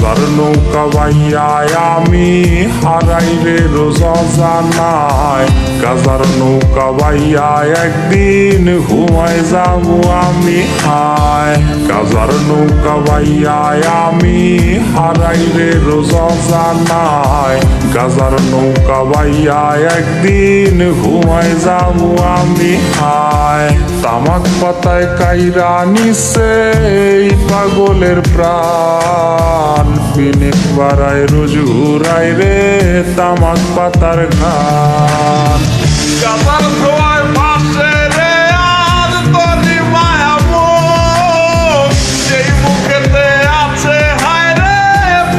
গাজার নৌকা বাইয়া আমি হারাই রে রোজ জানায়। গাজার নৌকা বাইয়া একদিন ঘুমায় যাবো আমি হায়। গাজার নৌকা বাইয়া আমি হারাই রে রোজ জানায়। গাজার নৌকা বাইয়া একদিন ঘুমায় যাবো আমি হায়। তামাক পাতায় কাইরা নিছে এই পাগলের প্রাণ। পিনিক বাড়ায় রোজ ঘুরাই রে তামাক পাতার গান। গাজার ধোয়ায় ভাসে রে আজ তোরি মায়াবো, সেই মুখেতে আছে হায় রে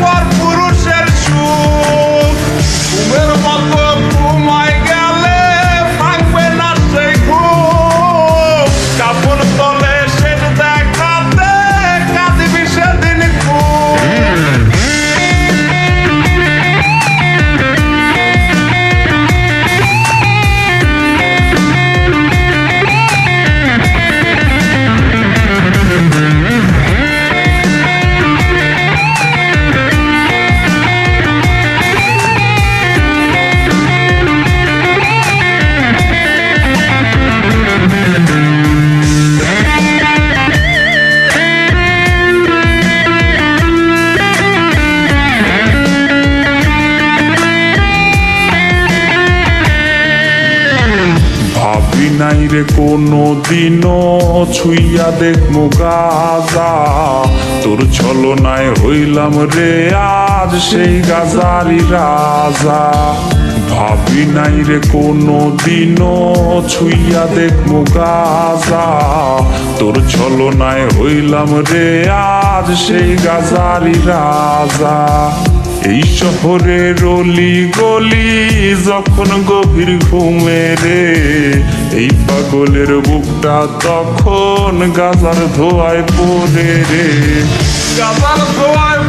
পর পুরুষের সুখ। ঘুমের মতো ঘুমায় গেলে ভাঙবে না সেই ঘুম। কাপড় তলে শেষ দেখাতে কাঁদবি সেদিন খুব। ভাবি নাই রে কোনো দিনও ছুইয়া দেখমু গাজা। তোর ছলনায় হইলাম রে আজ সেই গাজারি রাজা। ভাবি নাই রে কোনো দিনও ছুইয়া দেখমু গাজা। তোর ছলনায় হইলাম রে আজ সেই গাজারি রাজা। এই শহরের অলি গলি যখন গভীর ঘুমে রে, এই পাগলের বুকটা তখন গাজার ধোয়ায় পড়ে রে। গাজার ধোয়ায়